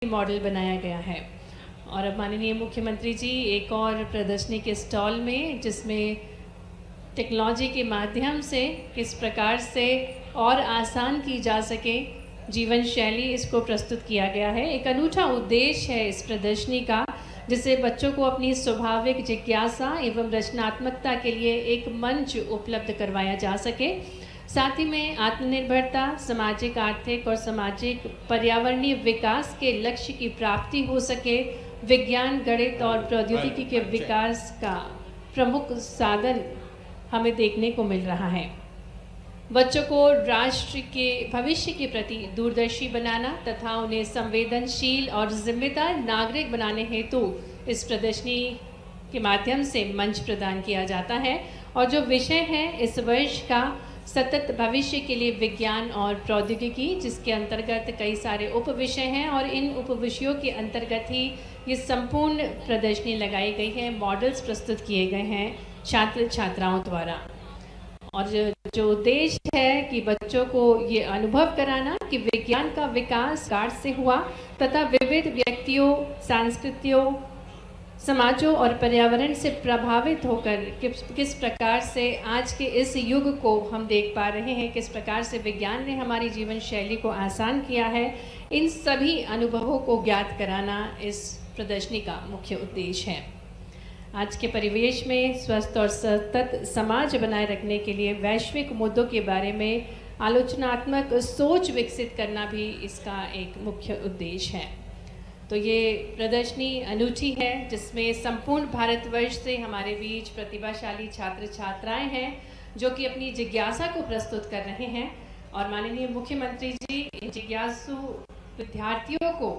Model बनाया गया है। और अब माननीय मुख्यमंत्री जी एक और प्रदर्शनी के स्टॉल में, जिसमें टेक्नोलॉजी के माध्यम से किस प्रकार से और आसान की जा सके जीवन शैली, इसको प्रस्तुत किया गया है। एक अनूठा उद्देश्य है इस प्रदर्शनी का, जिससे बच्चों को अपनी स्वाभाविक जिज्ञासा एवं रचनात्मकता के लिए एक मंच उपलब्ध करवाया जा सके। साथ ही में आत्मनिर्भरता, सामाजिक, आर्थिक और सामाजिक पर्यावरणीय विकास के लक्ष्य की प्राप्ति हो सके। विज्ञान, गणित और प्रौद्योगिकी के विकास का प्रमुख साधन हमें देखने को मिल रहा है। बच्चों को राष्ट्र के भविष्य के प्रति दूरदर्शी बनाना तथा उन्हें संवेदनशील और जिम्मेदार नागरिक बनाने हेतु इस प्रदर्शनी के माध्यम से मंच प्रदान किया जाता है। और जो विषय है इस वर्ष का सतत भविष्य के लिए विज्ञान और प्रौद्योगिकी, जिसके अंतर्गत कई सारे उप विषय हैं और इन उप विषयों के अंतर्गत ही ये संपूर्ण प्रदर्शनी लगाई गई है। मॉडल्स प्रस्तुत किए गए हैं छात्र छात्राओं द्वारा। और जो उद्देश्य है कि बच्चों को ये अनुभव कराना कि विज्ञान का विकास कार्य से हुआ तथा विविध व्यक्तियों, संस्कृतियों, समाजों और पर्यावरण से प्रभावित होकर किस प्रकार से आज के इस युग को हम देख पा रहे हैं, किस प्रकार से विज्ञान ने हमारी जीवन शैली को आसान किया है। इन सभी अनुभवों को ज्ञात कराना इस प्रदर्शनी का मुख्य उद्देश्य है। आज के परिवेश में स्वस्थ और सतत समाज बनाए रखने के लिए वैश्विक मुद्दों के बारे में आलोचनात्मक सोच विकसित करना भी इसका एक मुख्य उद्देश्य है। तो ये प्रदर्शनी अनूठी है, जिसमें संपूर्ण भारतवर्ष से हमारे बीच प्रतिभाशाली छात्र छात्राएं हैं जो कि अपनी जिज्ञासा को प्रस्तुत कर रहे हैं। और माननीय मुख्यमंत्री जी इन जिज्ञासु विद्यार्थियों को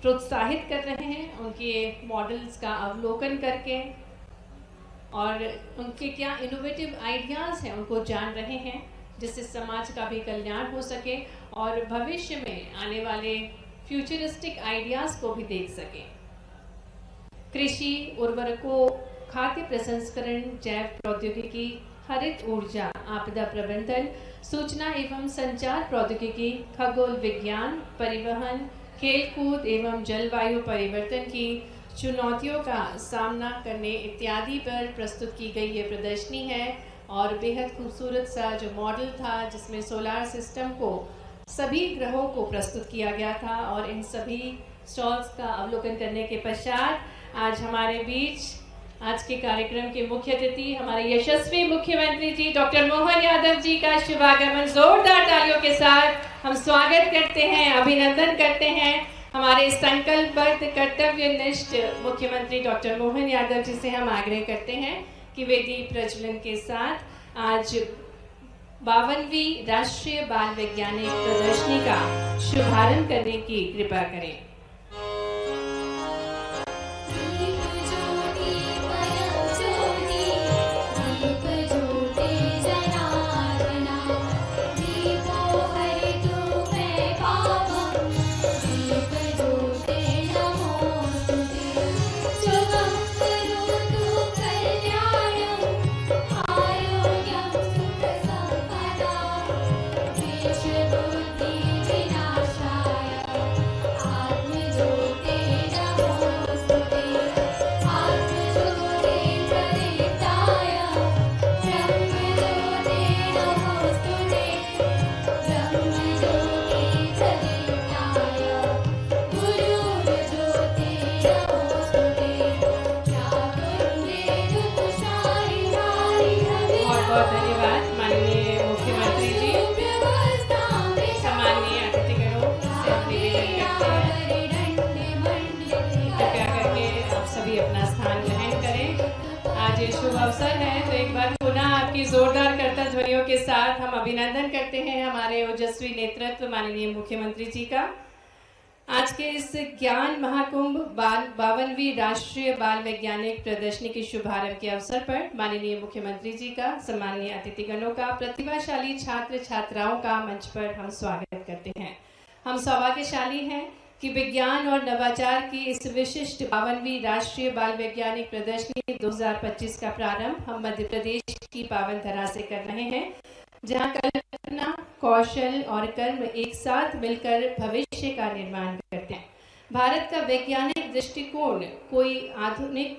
प्रोत्साहित कर रहे हैं, उनके मॉडल्स का अवलोकन करके और उनके क्या इनोवेटिव आइडियाज़ हैं उनको जान रहे हैं, जिससे समाज का भी कल्याण हो सके और भविष्य में आने वाले फ्यूचरिस्टिक आइडियाज़ को भी देख सकें। कृषि, उर्वरकों, खाद्य प्रसंस्करण, जैव प्रौद्योगिकी, हरित ऊर्जा, आपदा प्रबंधन, सूचना एवं संचार प्रौद्योगिकी, खगोल विज्ञान, परिवहन, खेलकूद एवं जलवायु परिवर्तन की चुनौतियों का सामना करने इत्यादि पर प्रस्तुत की गई ये प्रदर्शनी है। और बेहद खूबसूरत सा जो मॉडल था, जिसमें सोलार सिस्टम को, सभी ग्रहों को प्रस्तुत किया गया था। और इन सभी स्टॉल्स का अवलोकन करने के पश्चात आज हमारे बीच आज के कार्यक्रम के मुख्य अतिथि हमारे यशस्वी मुख्यमंत्री जी डॉक्टर मोहन यादव जी का शुभागमन जोरदार तालियों के साथ हम स्वागत करते हैं, अभिनंदन करते हैं। हमारे संकल्पबद्ध कर्तव्यनिष्ठ मुख्यमंत्री डॉक्टर मोहन यादव जी से हम आग्रह करते हैं कि वेदी प्रज्वलन के साथ आज 52वीं राष्ट्रीय बाल वैज्ञानिक प्रदर्शनी का शुभारंभ करने की कृपा करें। शुभ अवसर है तो एक बार पुनः आपकी जोरदार करतल ध्वनियों के साथ हम अभिनंदन करते हैं हमारे ओजस्वी नेतृत्व माननीय मुख्यमंत्री जी का। आज के इस ज्ञान महाकुंभ 52वीं राष्ट्रीय बाल वैज्ञानिक प्रदर्शनी के शुभारंभ के अवसर पर माननीय मुख्यमंत्री जी का, सम्मानीय अतिथिगणों का, प्रतिभाशाली छात्र छात्राओं का मंच पर हम स्वागत करते हैं। हम सौभाग्यशाली हैं कि विज्ञान और नवाचार की इस विशिष्ट 52वीं राष्ट्रीय बाल वैज्ञानिक प्रदर्शनी 2025 का प्रारंभ हम मध्य प्रदेश की पावन धरा से कर रहे हैं, जहां कल्पना, कौशल और कर्म एक साथ मिलकर भविष्य का निर्माण करते हैं। भारत का वैज्ञानिक दृष्टिकोण कोई आधुनिक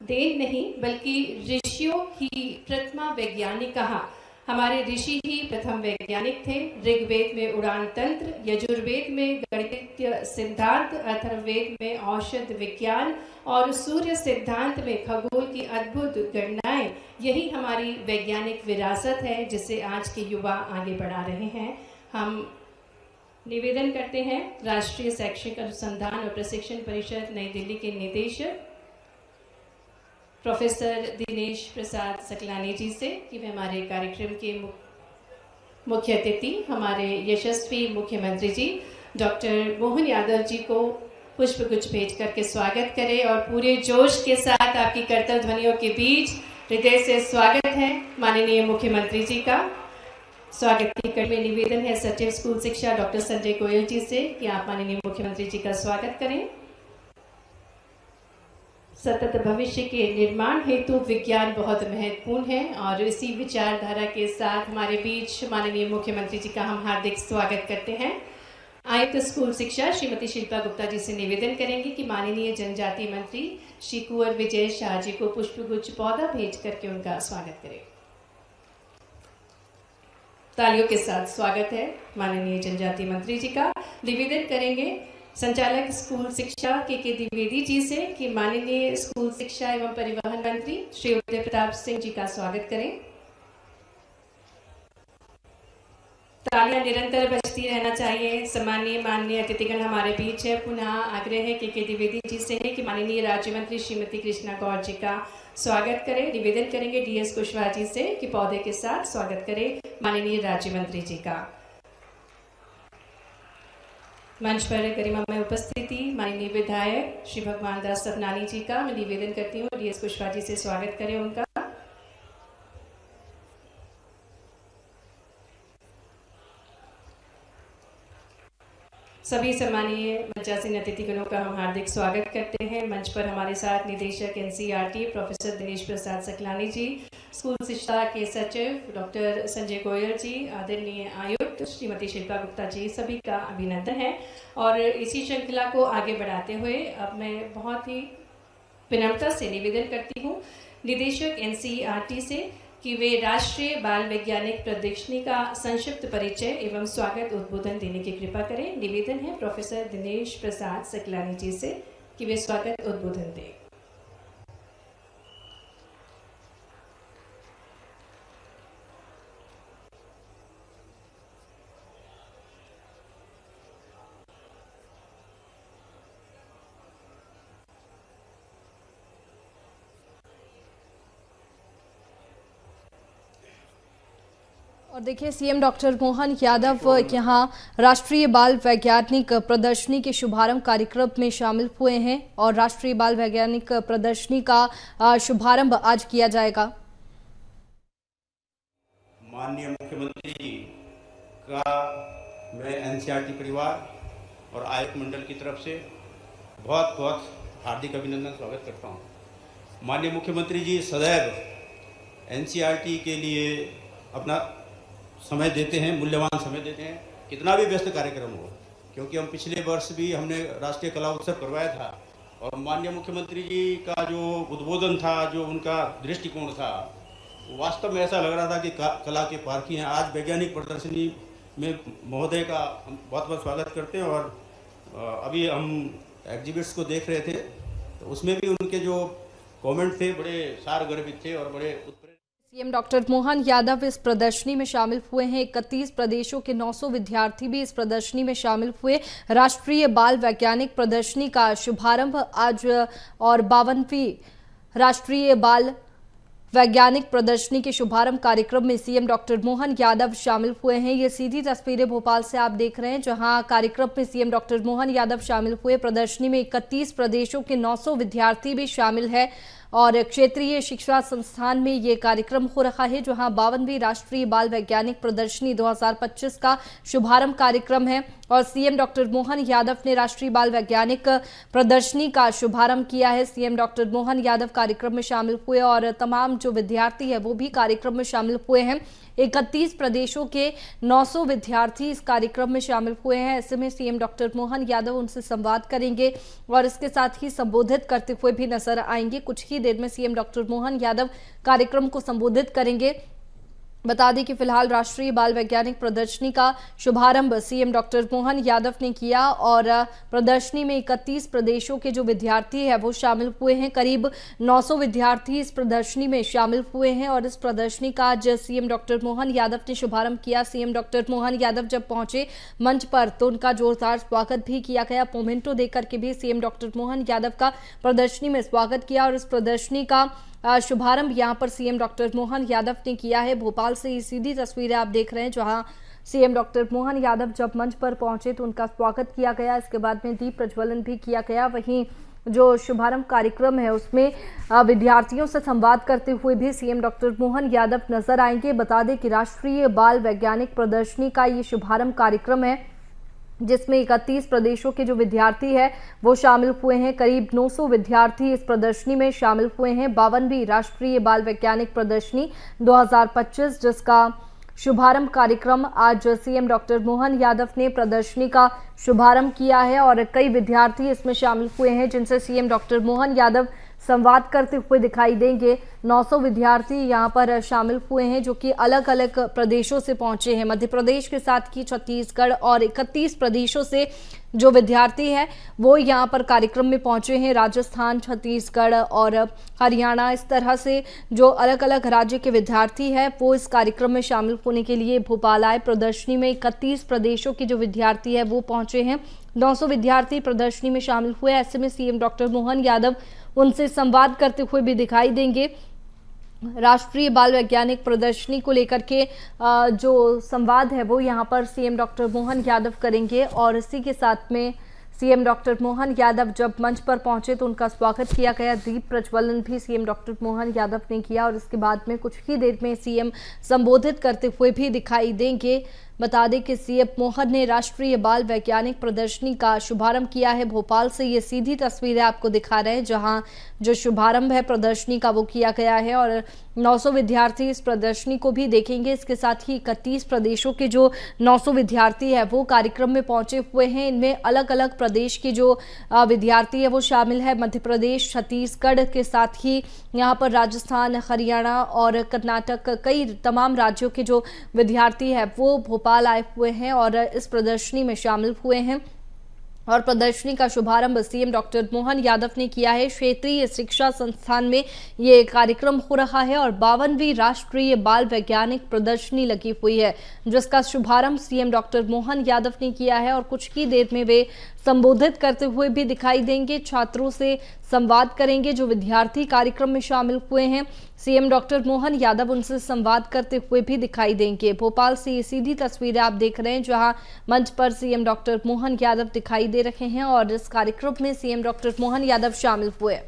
देन नहीं बल्कि ऋषियों ही प्रथमा वैज्ञानिक कहा। हमारे ऋषि ही प्रथम वैज्ञानिक थे। ऋग्वेद में उड़ान तंत्र, यजुर्वेद में गणितीय सिद्धांत, अथर्ववेद में औषध विज्ञान और सूर्य सिद्धांत में खगोल की अद्भुत गणनाएं, यही हमारी वैज्ञानिक विरासत है जिसे आज के युवा आगे बढ़ा रहे हैं। हम निवेदन करते हैं राष्ट्रीय शैक्षिक अनुसंधान और प्रशिक्षण परिषद नई दिल्ली के निदेशक प्रोफेसर दिनेश प्रसाद सकलानी जी से कि वे हमारे कार्यक्रम के मुख्य अतिथि हमारे यशस्वी मुख्यमंत्री जी डॉक्टर मोहन यादव जी को पुष्पगुच्छ भेज करके स्वागत करें और पूरे जोश के साथ आपकी करतल ध्वनियों के बीच हृदय से स्वागत है माननीय मुख्यमंत्री जी का। स्वागत की कड़ी में निवेदन है सचिव स्कूल शिक्षा डॉक्टर संजय गोयल जी से कि आप माननीय मुख्यमंत्री जी का स्वागत करें। सतत भविष्य के निर्माण हेतु विज्ञान बहुत महत्वपूर्ण है और इसी विचारधारा के साथ हमारे बीच माननीय मुख्यमंत्री जी का हम हार्दिक स्वागत करते हैं। आयुक्त स्कूल शिक्षा श्रीमती शिल्पा गुप्ता जी से निवेदन करेंगे कि माननीय जनजातीय मंत्री श्री कुंवर विजय शाह जी को पुष्पगुच्छ पौधा भेज करके उनका स्वागत करें। तालियों के साथ स्वागत है माननीय जनजातीय मंत्री जी का। निवेदन करेंगे संचालक स्कूल शिक्षा के द्विवेदी जी से कि माननीय स्कूल शिक्षा एवं परिवहन मंत्री श्री उदय प्रताप सिंह जी का स्वागत करें। तालियां निरंतर बजती रहना चाहिए। सम्मानीय माननीय अतिथिगण हमारे बीच है। पुनः आग्रह है के द्विवेदी जी से है कि माननीय राज्य मंत्री श्रीमती कृष्णा गौर जी का स्वागत करें। निवेदन करेंगे डीएस कुशवाहा जी से कि पौधे के साथ स्वागत करें माननीय राज्य मंत्री जी का। मंच पर गरिमा में उपस्थिति माननीय विधायक श्री भगवान दास सतनानी जी का मैं निवेदन करती हूँ डीएस कुशवाहा जी से स्वागत करें उनका। सभी सम्मानीय मंचासीन अतिथिगणों का हम हार्दिक स्वागत करते हैं। मंच पर हमारे साथ निदेशक एनसीईआरटी प्रोफेसर दिनेश प्रसाद सकलानी जी, स्कूल शिक्षा के सचिव डॉक्टर संजय गोयल जी, आदरणीय आयुक्त श्रीमती शिल्पा गुप्ता जी, सभी का अभिनंदन है। और इसी श्रृंखला को आगे बढ़ाते हुए अब मैं बहुत ही विनम्रता से निवेदन करती हूँ निदेशक एनसीईआरटी से कि वे राष्ट्रीय बाल वैज्ञानिक प्रदर्शनी का संक्षिप्त परिचय एवं स्वागत उद्बोधन देने की कृपा करें। निवेदन है प्रोफेसर दिनेश प्रसाद सकलानी जी से कि वे स्वागत उद्बोधन दें। और देखिए सीएम डॉक्टर मोहन यादव यहाँ राष्ट्रीय बाल वैज्ञानिक प्रदर्शनी के शुभारंभ कार्यक्रम में शामिल हुए हैं और राष्ट्रीय बाल वैज्ञानिक प्रदर्शनी का शुभारंभ आज किया जाएगा। माननीय मुख्यमंत्री जी का मैं एनसीईआरटी परिवार और आयुक्त मंडल की तरफ से बहुत बहुत हार्दिक अभिनंदन स्वागत करता हूँ। माननीय मुख्यमंत्री जी सदैव एनसीईआरटी के लिए अपना समय देते हैं, मूल्यवान समय देते हैं, कितना भी व्यस्त कार्यक्रम हो, क्योंकि हम पिछले वर्ष भी हमने राष्ट्रीय कला उत्सव करवाया था और माननीय मुख्यमंत्री जी का जो उद्बोधन था, जो उनका दृष्टिकोण था, वास्तव में ऐसा लग रहा था कि कला के पारखी हैं। आज वैज्ञानिक प्रदर्शनी में महोदय का हम बहुत बहुत स्वागत करते हैं और अभी हम एग्जिबिट्स को देख रहे थे तो उसमें भी उनके जो कमेंट थे बड़े सारगर्भित थे और बड़े सीएम डॉक्टर मोहन यादव इस प्रदर्शनी में शामिल हुए हैं। 31 प्रदेशों के 900 विद्यार्थी भी इस प्रदर्शनी में शामिल हुए। राष्ट्रीय बाल वैज्ञानिक प्रदर्शनी का शुभारंभ आज और 52वीं राष्ट्रीय बाल वैज्ञानिक प्रदर्शनी के शुभारंभ कार्यक्रम में सीएम डॉक्टर मोहन यादव शामिल हुए हैं। ये सीधी तस्वीरें भोपाल से आप देख रहे हैं, जहां कार्यक्रम में सीएम डॉक्टर मोहन यादव शामिल हुए। प्रदर्शनी में 31 प्रदेशों के 900 विद्यार्थी भी शामिल है और क्षेत्रीय शिक्षा संस्थान में ये कार्यक्रम हो रहा है, जहां 52वीं राष्ट्रीय बाल वैज्ञानिक प्रदर्शनी 2025 का शुभारंभ कार्यक्रम है और सीएम डॉक्टर मोहन यादव ने राष्ट्रीय बाल वैज्ञानिक प्रदर्शनी का शुभारंभ किया है। सीएम डॉक्टर मोहन यादव कार्यक्रम में शामिल हुए और तमाम जो विद्यार्थी है वो भी कार्यक्रम में शामिल हुए हैं। 31 प्रदेशों के 900 विद्यार्थी इस कार्यक्रम में शामिल हुए हैं। ऐसे में सीएम डॉक्टर मोहन यादव उनसे संवाद करेंगे और इसके साथ ही संबोधित करते हुए भी नजर आएंगे। कुछ ही देर में सीएम डॉक्टर मोहन यादव कार्यक्रम को संबोधित करेंगे। बता दें कि फिलहाल राष्ट्रीय बाल वैज्ञानिक प्रदर्शनी का शुभारंभ सीएम डॉक्टर मोहन यादव ने किया और प्रदर्शनी में 31 प्रदेशों के जो विद्यार्थी है वो शामिल हुए हैं। करीब 900 विद्यार्थी इस प्रदर्शनी में शामिल हुए हैं और इस प्रदर्शनी का आज सीएम डॉक्टर मोहन यादव ने शुभारंभ किया। सीएम डॉक्टर मोहन यादव जब पहुंचे मंच पर तो उनका जोरदार स्वागत भी किया गया। मोमेंटो देकर के भी सीएम डॉक्टर मोहन यादव का प्रदर्शनी में स्वागत किया और इस प्रदर्शनी का शुभारंभ यहां पर सीएम डॉक्टर मोहन यादव ने किया है। भोपाल से ये सीधी तस्वीरें आप देख रहे हैं, जहां सीएम डॉक्टर मोहन यादव जब मंच पर पहुंचे तो उनका स्वागत किया गया। इसके बाद में दीप प्रज्वलन भी किया गया। वहीं जो शुभारंभ कार्यक्रम है उसमें विद्यार्थियों से संवाद करते हुए भी सीएम डॉक्टर मोहन यादव नजर आएंगे। बता दें कि राष्ट्रीय बाल वैज्ञानिक प्रदर्शनी का ये शुभारंभ कार्यक्रम है, जिसमें 31 प्रदेशों के जो विद्यार्थी है वो शामिल हुए हैं। करीब 900 विद्यार्थी इस प्रदर्शनी में शामिल हुए हैं। 52वीं राष्ट्रीय बाल वैज्ञानिक प्रदर्शनी 2025, जिसका शुभारंभ कार्यक्रम आज सीएम डॉक्टर मोहन यादव ने प्रदर्शनी का शुभारंभ किया है और कई विद्यार्थी इसमें शामिल हुए हैं, जिनसे सीएम डॉक्टर मोहन यादव संवाद करते हुए दिखाई देंगे। 900 विद्यार्थी यहां पर शामिल हुए हैं, जो कि अलग अलग प्रदेशों से पहुंचे हैं। मध्य प्रदेश के साथ ही छत्तीसगढ़ और 31 प्रदेशों से जो विद्यार्थी हैं वो यहां पर कार्यक्रम में पहुंचे हैं। राजस्थान, छत्तीसगढ़ और हरियाणा, इस तरह से जो अलग अलग राज्य के विद्यार्थी हैं वो इस कार्यक्रम में शामिल होने के लिए भोपाल आए। प्रदर्शनी में 31 प्रदेशों के जो विद्यार्थी हैं वो पहुंचे हैं। 900 विद्यार्थी प्रदर्शनी में शामिल हुए। ऐसे में सीएम डॉक्टर मोहन यादव उनसे संवाद करते हुए भी दिखाई देंगे। राष्ट्रीय बाल वैज्ञानिक प्रदर्शनी को लेकर के जो संवाद है वो यहां पर सीएम डॉक्टर मोहन यादव करेंगे और इसी के साथ में सीएम डॉक्टर मोहन यादव जब मंच पर पहुंचे तो उनका स्वागत किया गया। दीप प्रज्वलन भी सीएम डॉक्टर मोहन यादव ने किया और इसके बाद में कुछ ही देर में सीएम संबोधित करते हुए भी दिखाई देंगे। बता दें कि सीएम मोहन ने राष्ट्रीय बाल वैज्ञानिक प्रदर्शनी का शुभारंभ किया है। भोपाल से ये सीधी तस्वीरें आपको दिखा रहे हैं, जहां जो शुभारंभ है प्रदर्शनी का वो किया गया है और 900 विद्यार्थी इस प्रदर्शनी को भी देखेंगे। इसके साथ ही 31 प्रदेशों के जो 900 विद्यार्थी है वो कार्यक्रम में पहुंचे हुए हैं। इनमें अलग अलग प्रदेश के जो विद्यार्थी है वो शामिल है। मध्य प्रदेश, छत्तीसगढ़ के साथ ही यहाँ पर राजस्थान, हरियाणा और कर्नाटक, कई तमाम राज्यों के जो विद्यार्थी है वो भोपाल आए हुए हैं और इस प्रदर्शनी में शामिल हुए हैं। और प्रदर्शनी का शुभारंभ सीएम डॉक्टर मोहन यादव ने किया है। क्षेत्रीय शिक्षा संस्थान में ये कार्यक्रम हो रहा है और 52वीं राष्ट्रीय बाल वैज्ञानिक प्रदर्शनी लगी हुई है, जिसका शुभारंभ सीएम डॉक्टर मोहन यादव ने किया है और कुछ ही देर में वे संबोधित करते हुए भी दिखाई देंगे। छात्रों से संवाद करेंगे जो विद्यार्थी कार्यक्रम में शामिल हुए हैं। सीएम डॉक्टर मोहन यादव उनसे संवाद करते हुए भी दिखाई देंगे। भोपाल से ये सीधी तस्वीरें आप देख रहे हैं, जहां मंच पर सीएम डॉक्टर मोहन यादव दिखाई दे रहे हैं और इस कार्यक्रम में सीएम डॉक्टर मोहन यादव शामिल हुए।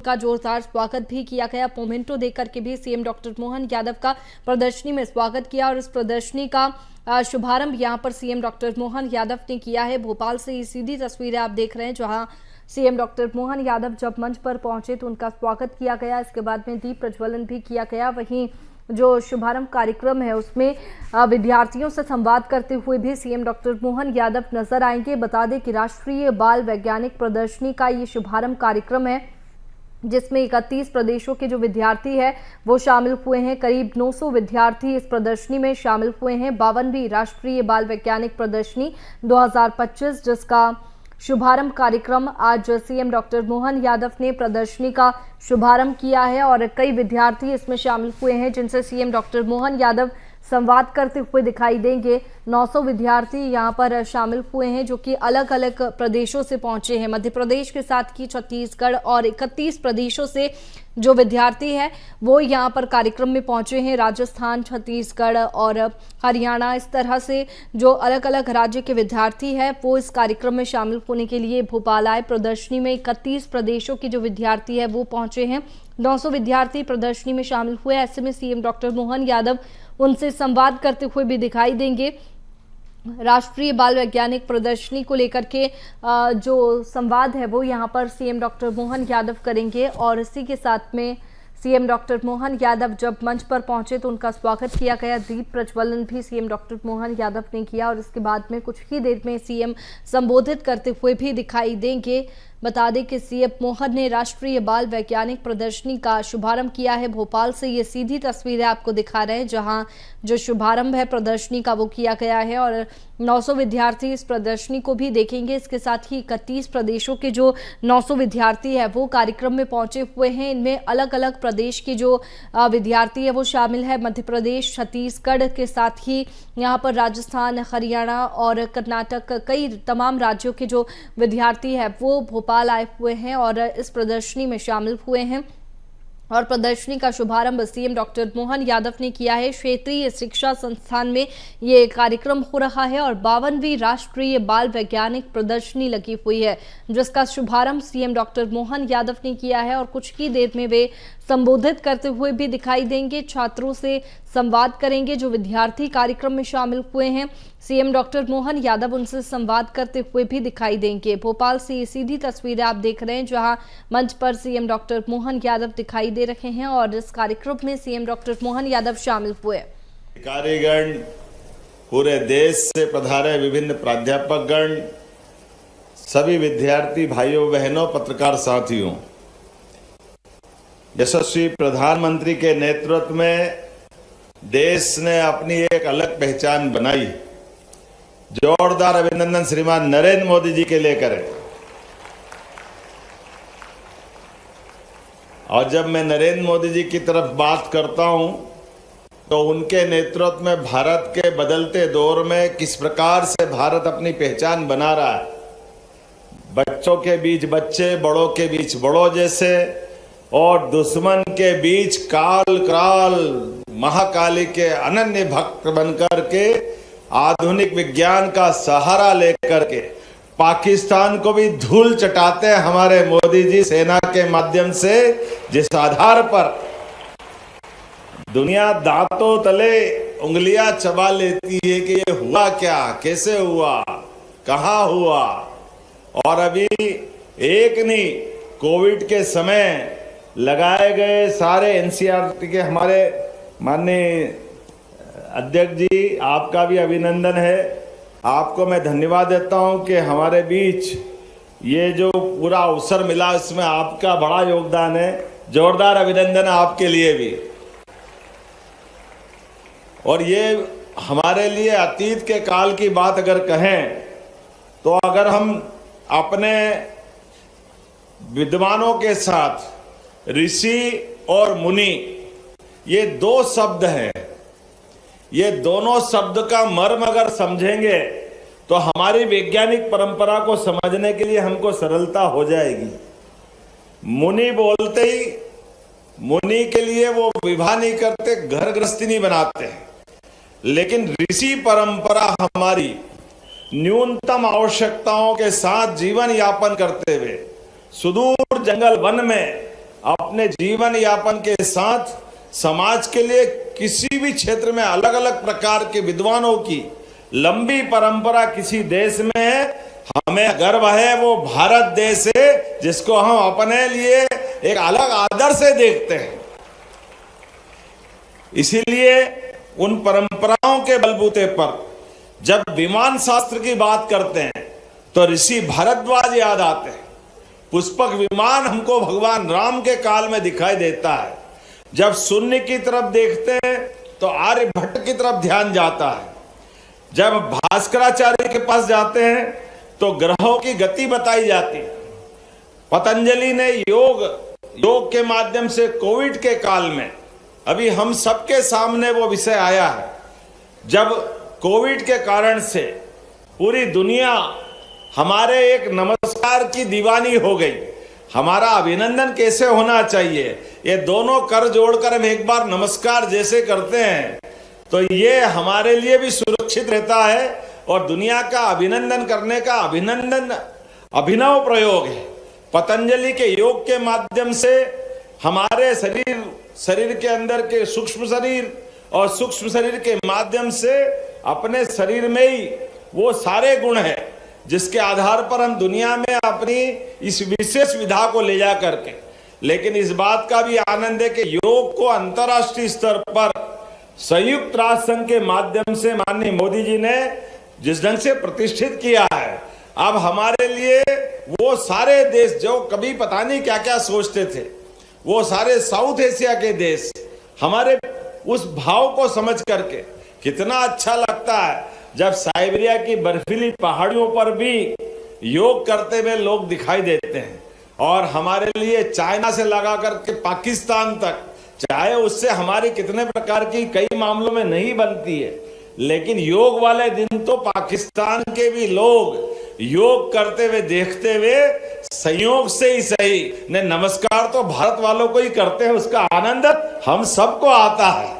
का जोरदार स्वागत भी किया गया। मोमेंटो देकर के भी सीएम डॉक्टर मोहन यादव का प्रदर्शनी में स्वागत किया और इस प्रदर्शनी का शुभारंभ यहां पर सीएम डॉक्टर मोहन यादव ने किया है। भोपाल से ये सीधी तस्वीरें आप देख रहे हैं, जहां सीएम डॉक्टर मोहन यादव जब मंच पर पहुंचे तो उनका स्वागत किया गया। इसके बाद में दीप प्रज्वलन भी किया गया। वहीं जो शुभारंभ कार्यक्रम है उसमें विद्यार्थियों से संवाद करते हुए भी सीएम डॉक्टर मोहन यादव नजर आएंगे। बता दें कि राष्ट्रीय बाल वैज्ञानिक प्रदर्शनी का ये शुभारंभ कार्यक्रम है, जिसमें 31 प्रदेशों के जो विद्यार्थी है वो शामिल हुए हैं। करीब 900 विद्यार्थी इस प्रदर्शनी में शामिल हुए हैं। 52वीं राष्ट्रीय बाल वैज्ञानिक प्रदर्शनी 2025, जिसका शुभारंभ कार्यक्रम आज सीएम डॉक्टर मोहन यादव ने प्रदर्शनी का शुभारंभ किया है और कई विद्यार्थी इसमें शामिल हुए हैं, जिनसे सीएम डॉक्टर मोहन यादव संवाद करते हुए दिखाई देंगे। 900 विद्यार्थी यहां पर शामिल हुए हैं जो कि अलग अलग प्रदेशों से पहुंचे हैं। मध्य प्रदेश के साथ ही छत्तीसगढ़ और 31 प्रदेशों से जो विद्यार्थी है वो यहां पर कार्यक्रम में पहुंचे हैं। राजस्थान, छत्तीसगढ़ और हरियाणा, इस तरह से जो अलग अलग राज्य के विद्यार्थी हैं वो इस कार्यक्रम में शामिल होने के लिए भोपाल आए। प्रदर्शनी में 31 प्रदेशों के जो विद्यार्थी है वो पहुंचे हैं। 900 विद्यार्थी प्रदर्शनी में शामिल हुए। ऐसे में सीएम डॉक्टर मोहन यादव उनसे संवाद करते हुए भी दिखाई देंगे। राष्ट्रीय बाल वैज्ञानिक प्रदर्शनी को लेकर के जो संवाद है वो यहाँ पर सीएम डॉक्टर मोहन यादव करेंगे। और इसी के साथ में सीएम डॉक्टर मोहन यादव जब मंच पर पहुंचे तो उनका स्वागत किया गया। दीप प्रज्वलन भी सीएम डॉक्टर मोहन यादव ने किया और इसके बाद में कुछ ही देर में सीएम संबोधित करते हुए भी दिखाई देंगे। बता दें कि सीएम मोहन ने राष्ट्रीय बाल वैज्ञानिक प्रदर्शनी का शुभारंभ किया है। भोपाल से ये सीधी तस्वीरें आपको दिखा रहे हैं जहां जो शुभारंभ है प्रदर्शनी का वो किया गया है और 900 विद्यार्थी इस प्रदर्शनी को भी देखेंगे। इसके साथ ही 31 प्रदेशों के जो 900 विद्यार्थी है वो कार्यक्रम में पहुंचे हुए हैं। इनमें अलग अलग प्रदेश के जो विद्यार्थी है वो शामिल है। मध्य प्रदेश, छत्तीसगढ़ के साथ ही यहाँ पर राजस्थान, हरियाणा और कर्नाटक, कई तमाम राज्यों के जो विद्यार्थी है वो भोपाल आए हुए हैं और इस प्रदर्शनी में शामिल हुए हैं। और प्रदर्शनी का शुभारंभ सीएम डॉक्टर मोहन यादव ने किया है। क्षेत्रीय शिक्षा संस्थान में ये कार्यक्रम हो रहा है और 52वीं राष्ट्रीय बाल वैज्ञानिक प्रदर्शनी लगी हुई है जिसका शुभारंभ सीएम डॉक्टर मोहन यादव ने किया है और कुछ ही देर में वे संबोधित करते हुए भी दिखाई देंगे। छात्रों से संवाद करेंगे जो विद्यार्थी कार्यक्रम में शामिल हुए हैं। सीएम डॉक्टर मोहन यादव उनसे संवाद करते हुए भी दिखाई देंगे। भोपाल से ये सीधी तस्वीरें आप देख रहे हैं जहां मंच पर सीएम डॉक्टर मोहन यादव दिखाई दे रहे हैं और इस कार्यक्रम में सीएम डॉक्टर मोहन यादव शामिल हुए। अधिकारीगण, पूरे देश से पधारे विभिन्न प्राध्यापकगण, सभी विद्यार्थी भाइयों बहनों, पत्रकार साथियों, यशस्वी प्रधानमंत्री के नेतृत्व में देश ने अपनी एक अलग पहचान बनाई। जोरदार अभिनंदन श्रीमान नरेंद्र मोदी जी के लिए करें। और जब मैं नरेंद्र मोदी जी की तरफ बात करता हूं तो उनके नेतृत्व में भारत के बदलते दौर में किस प्रकार से भारत अपनी पहचान बना रहा है, बच्चों के बीच बच्चे, बड़ों के बीच बड़ों जैसे, और दुश्मन के बीच काल काल महाकाली के अनन्य भक्त बनकर के आधुनिक विज्ञान का सहारा लेकर के पाकिस्तान को भी धूल चटाते हैं हमारे मोदी जी सेना के माध्यम से, जिस आधार पर दुनिया दांतों तले उंगलियां चबा लेती है कि ये हुआ क्या, कैसे हुआ, कहां हुआ। और अभी एक नहीं, कोविड के समय लगाए गए सारे एनसीईआरटी के हमारे माननीय अध्यक्ष जी, आपका भी अभिनंदन है। आपको मैं धन्यवाद देता हूं कि हमारे बीच ये जो पूरा अवसर मिला इसमें आपका बड़ा योगदान है। जोरदार अभिनंदन आपके लिए भी। और ये हमारे लिए अतीत के काल की बात अगर कहें तो अगर हम अपने विद्वानों के साथ ऋषि और मुनि, ये दो शब्द हैं, ये दोनों शब्द का मर्म अगर समझेंगे तो हमारी वैज्ञानिक परंपरा को समझने के लिए हमको सरलता हो जाएगी। मुनि बोलते ही मुनि के लिए वो विवाह नहीं करते, घर गृहस्थी नहीं बनाते हैं, लेकिन ऋषि परंपरा हमारी न्यूनतम आवश्यकताओं के साथ जीवन यापन करते हुए सुदूर जंगल वन में अपने जीवन यापन के साथ समाज के लिए किसी भी क्षेत्र में अलग अलग प्रकार के विद्वानों की लंबी परंपरा किसी देश में है, हमें गर्व है। वो भारत देश है जिसको हम अपने लिए एक अलग आदर से देखते हैं। इसीलिए उन परंपराओं के बलबूते पर जब विमान शास्त्र की बात करते हैं तो ऋषि भारद्वाज याद आते हैं। पुष्पक विमान हमको भगवान राम के काल में दिखाई देता है। जब शून्य की तरफ देखते हैं तो आर्यभट्ट की तरफ ध्यान जाता है। जब भास्कराचार्य के पास जाते हैं तो ग्रहों की गति बताई जाती है। पतंजलि ने योग के माध्यम से कोविड के काल में अभी हम सबके सामने वो विषय आया है जब कोविड के कारण से पूरी दुनिया हमारे एक नमस्कार की दीवानी हो गई, हमारा अभिनंदन कैसे होना चाहिए, ये दोनों कर जोड़कर हम एक बार नमस्कार जैसे करते हैं तो ये हमारे लिए भी सुरक्षित रहता है और दुनिया का अभिनंदन करने का अभिनव प्रयोग है। पतंजलि के योग के माध्यम से हमारे शरीर के अंदर के सूक्ष्म शरीर और सूक्ष्म शरीर के माध्यम से अपने शरीर में ही वो सारे गुण हैं जिसके आधार पर हम दुनिया में अपनी इस विशेष विधा को ले जा करके, लेकिन इस बात का भी आनंद है कि योग को अंतर्राष्ट्रीय स्तर पर संयुक्त राष्ट्र संघ के माध्यम से माननीय मोदी जी ने जिस ढंग से प्रतिष्ठित किया है, अब हमारे लिए वो सारे देश जो कभी पता नहीं क्या क्या सोचते थे, वो सारे साउथ एशिया के देश हमारे उस भाव को समझ करके कितना अच्छा लगता है जब साइबेरिया की बर्फीली पहाड़ियों पर भी योग करते हुए लोग दिखाई देते हैं। और हमारे लिए चाइना से लगा करके पाकिस्तान तक, चाहे उससे हमारी कितने प्रकार की कई मामलों में नहीं बनती है, लेकिन योग वाले दिन तो पाकिस्तान के भी लोग योग करते हुए देखते हुए संयोग से ही सही ने नमस्कार तो भारत वालों को ही करते हैं, उसका आनंद हम सबको आता है।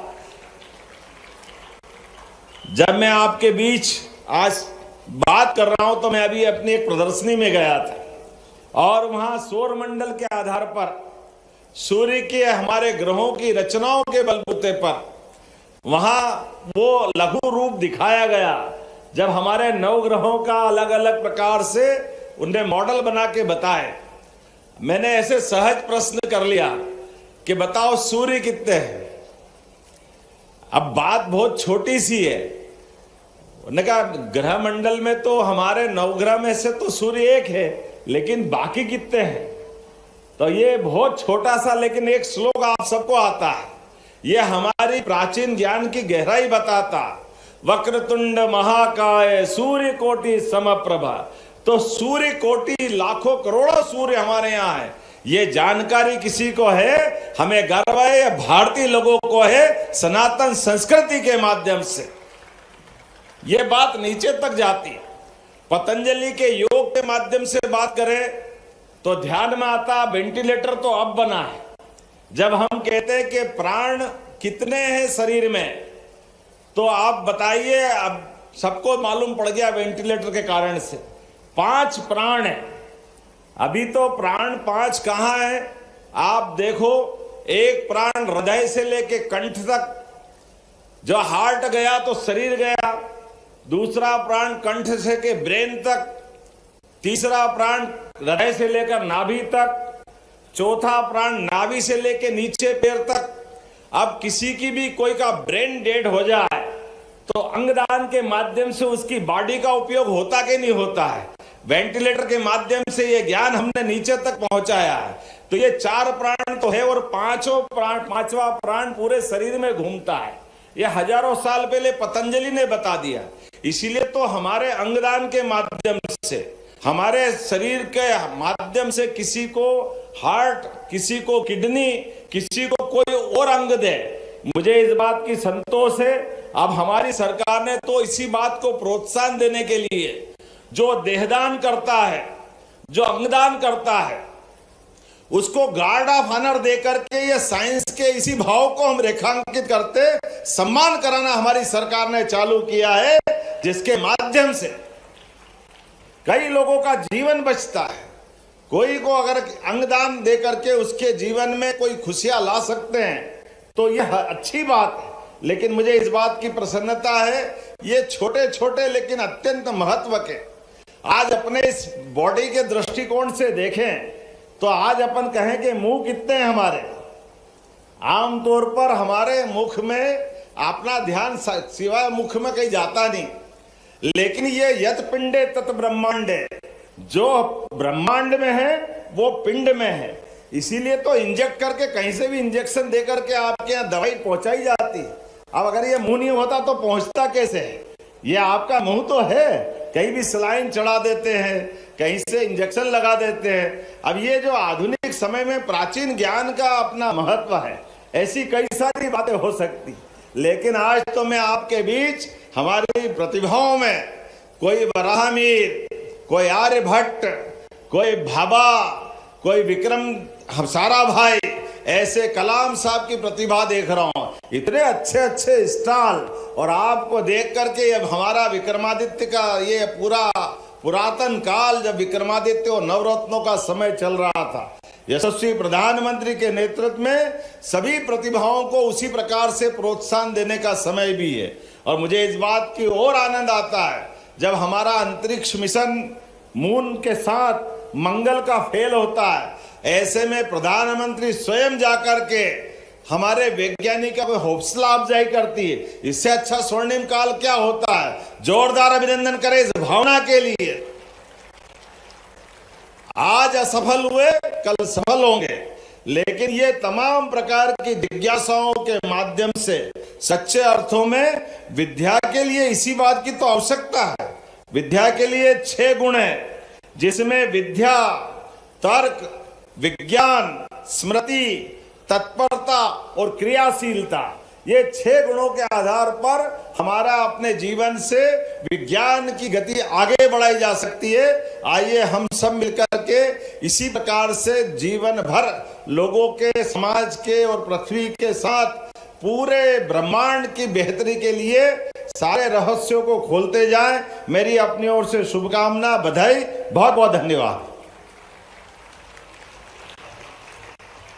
जब मैं आपके बीच आज बात कर रहा हूं तो मैं अभी अपनी एक प्रदर्शनी में गया था और वहां सौर मंडल के आधार पर सूर्य के हमारे ग्रहों की रचनाओं के बलबूते पर वहां वो लघु रूप दिखाया गया, जब हमारे 9 ग्रहों का अलग अलग प्रकार से उन्हें मॉडल बना के बताए। मैंने ऐसे सहज प्रश्न कर लिया कि बताओ सूर्य कितने हैं। अब बात बहुत छोटी सी है, उन्होंने कहा ग्रह मंडल में तो हमारे 9 ग्रह में से तो सूर्य एक है, लेकिन बाकी कितने हैं। तो ये बहुत छोटा सा लेकिन एक श्लोक आप सबको आता है, ये हमारी प्राचीन ज्ञान की गहराई बताता। वक्रतुंड महाकाय सूर्य कोटि समप्रभा, तो सूर्य कोटि लाखों करोड़ों सूर्य हमारे यहाँ है, ये जानकारी किसी को है, हमें गर्व है, ये भारतीय लोगों को है, सनातन संस्कृति के माध्यम से ये बात नीचे तक जाती है। पतंजलि के योग के माध्यम से बात करें तो ध्यान में आता वेंटिलेटर तो अब बना है। जब हम कहते हैं कि प्राण कितने हैं शरीर में, तो आप बताइए, अब सबको मालूम पड़ गया वेंटिलेटर के कारण से 5 प्राण है। अभी तो प्राण 5 कहां है आप देखो, एक प्राण हृदय से लेके कंठ तक, जो हार्ट गया तो शरीर गया, दूसरा प्राण कंठ से के ब्रेन तक, तीसरा प्राण हृदय से लेकर नाभि तक, चौथा प्राण नाभि से लेकर नीचे पैर तक। अब किसी की भी कोई का ब्रेन डेड हो जाए तो अंगदान के माध्यम से उसकी बॉडी का उपयोग होता कि नहीं होता है, वेंटिलेटर के माध्यम से ये ज्ञान हमने नीचे तक पहुंचाया है। तो ये 4 प्राण तो है और पांचवा प्राण पूरे शरीर में घूमता है। ये हजारों साल पहले पतंजलि ने बता दिया। इसीलिए तो हमारे अंगदान के माध्यम से, हमारे शरीर के माध्यम से किसी को हार्ट, किसी को किडनी, किसी को कोई और अंग दे, मुझे इस बात की संतोष है। अब हमारी सरकार ने तो इसी बात को प्रोत्साहन देने के लिए जो देहदान करता है, जो अंगदान करता है, उसको गार्ड ऑफ ऑनर दे करके ये साइंस के इसी भाव को हम रेखांकित करते सम्मान कराना हमारी सरकार ने चालू किया है, जिसके माध्यम से कई लोगों का जीवन बचता है। कोई को अगर अंगदान दे करके उसके जीवन में कोई खुशियां ला सकते हैं तो यह अच्छी बात है। लेकिन मुझे इस बात की प्रसन्नता है, ये छोटे छोटे लेकिन अत्यंत महत्व के, आज अपने इस बॉडी के दृष्टिकोण से देखें तो आज अपन कहें कि मुंह कितने हैं हमारे, आमतौर पर हमारे मुख में अपना ध्यान सिवाय मुख में कहीं जाता नहीं। लेकिन ये यत पिंडे तत् ब्रह्मांडे, जो ब्रह्मांड में है वो पिंड में है। इसीलिए तो इंजेक्ट करके कहीं से भी इंजेक्शन दे करके आपके यहाँ दवाई पहुंचाई जाती है। अब अगर ये मुंह नहीं होता तो पहुंचता कैसे है? ये आपका मुंह तो है, कहीं भी सलाइन चढ़ा देते हैं, कहीं से इंजेक्शन लगा देते हैं। अब ये जो आधुनिक समय में प्राचीन ज्ञान का अपना महत्व है, ऐसी कई सारी बातें हो सकती, लेकिन आज तो मैं आपके बीच हमारी प्रतिभाओं में कोई वराहमीर, कोई आर्यभट्ट, कोई भाभा, कोई विक्रम साराभाई, ऐसे कलाम साहब की प्रतिभा देख रहा हूं। इतने अच्छे अच्छे स्टॉल, और आपको देख करके अब हमारा विक्रमादित्य का ये पूरा पुरातन काल, जब विक्रमादित्य और नवरत्नों का समय चल रहा था, यशस्वी प्रधानमंत्री के नेतृत्व में सभी प्रतिभाओं को उसी प्रकार से प्रोत्साहन देने का समय भी है। और मुझे इस बात की और आनंद आता है जब हमारा अंतरिक्ष मिशन मून के साथ मंगल का फेल होता है, ऐसे में प्रधानमंत्री स्वयं जाकर के हमारे वैज्ञानिकों को हौसला अफजाई करती है। इससे अच्छा स्वर्णिम काल क्या होता है। जोरदार अभिनंदन करें इस भावना के लिए। आज असफल हुए, कल सफल होंगे, लेकिन ये तमाम प्रकार की जिज्ञासाओं के माध्यम से सच्चे अर्थों में विद्या के लिए इसी बात की तो आवश्यकता है। विद्या के लिए 6 गुण हैं, जिसमें विद्या, तर्क, विज्ञान, स्मृति, तत्परता और क्रियाशीलता, ये 6 गुणों के आधार पर हमारा अपने जीवन से विज्ञान की गति आगे बढ़ाई जा सकती है। आइए हम सब मिलकर के इसी प्रकार से जीवन भर लोगों के, समाज के और पृथ्वी के साथ पूरे ब्रह्मांड की बेहतरी के लिए सारे रहस्यों को खोलते जाएं। मेरी अपनी ओर से शुभकामना, बधाई, बहुत बहुत धन्यवाद।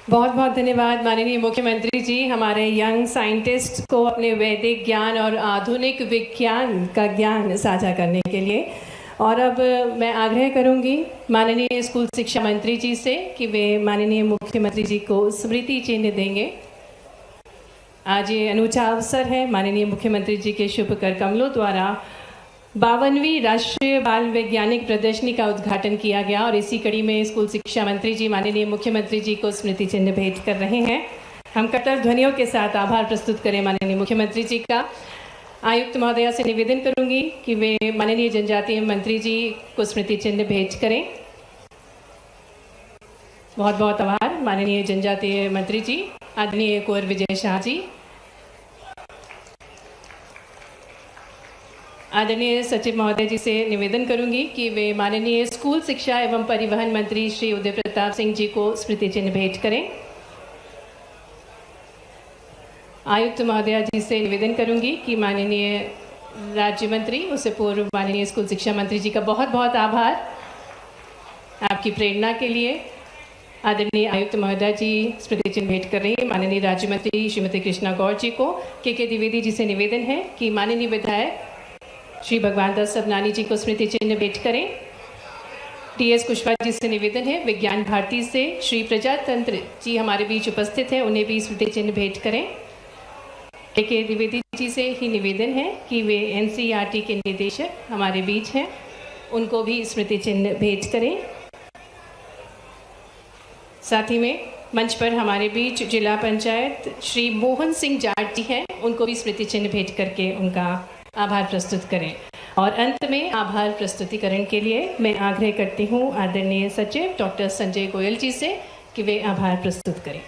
बहुत बहुत धन्यवाद माननीय मुख्यमंत्री जी, हमारे यंग साइंटिस्ट को अपने वैदिक ज्ञान और आधुनिक विज्ञान का ज्ञान साझा करने के लिए। और अब मैं आग्रह करूंगी माननीय स्कूल शिक्षा मंत्री जी से कि वे माननीय मुख्यमंत्री जी को स्मृति चिन्ह देंगे। आज ये अनूठा अवसर है, माननीय मुख्यमंत्री जी के शुभ कर कमलों द्वारा 52वीं राष्ट्रीय बाल वैज्ञानिक प्रदर्शनी का उद्घाटन किया गया, और इसी कड़ी में स्कूल शिक्षा मंत्री जी माननीय मुख्यमंत्री जी को स्मृति चिन्ह भेंट कर रहे हैं। हम कट्टर ध्वनियों के साथ आभार प्रस्तुत करें माननीय मुख्यमंत्री जी का। आयुक्त महोदया से निवेदन करूंगी कि वे माननीय जनजातीय मंत्री जी को स्मृति चिन्ह भेंट करें। बहुत बहुत आभार माननीय जनजातीय मंत्री जी, आदरणीय कुंवर विजय शाह जी। आदरणीय सचिव महोदय जी से निवेदन करूंगी कि वे माननीय स्कूल शिक्षा एवं परिवहन मंत्री श्री उदय प्रताप सिंह जी को स्मृति चिन्ह भेंट करें। आयुक्त महोदया जी से निवेदन करूंगी कि माननीय राज्य मंत्री, उससे पूर्व माननीय स्कूल शिक्षा मंत्री जी का बहुत बहुत आभार आपकी प्रेरणा के लिए। आदरणीय आयुक्त महोदया जी स्मृति चिन्ह भेंट कर रही है माननीय राज्य मंत्री श्रीमती कृष्णा गौर जी को। के द्विवेदी जी से निवेदन है कि माननीय विधायक श्री भगवान दास सबनानी जी को स्मृति चिन्ह भेंट करें। टीएस कुशवाहा जी से निवेदन है विज्ञान भारती से श्री प्रजातंत्र जी हमारे बीच उपस्थित हैं, उन्हें भी स्मृति चिन्ह भेंट करें। के द्विवेदी जी से ही निवेदन है कि वे एनसीईआरटी के निदेशक हमारे बीच हैं, उनको भी स्मृति चिन्ह भेंट करें। साथ ही में मंच पर हमारे बीच जिला पंचायत श्री मोहन सिंह जाट जी हैं, उनको भी स्मृति चिन्ह भेंट करके उनका आभार प्रस्तुत करें। और अंत में आभार प्रस्तुतिकरण के लिए मैं आग्रह करती हूँ आदरणीय सचिव डॉक्टर संजय गोयल जी से कि वे आभार प्रस्तुत करें।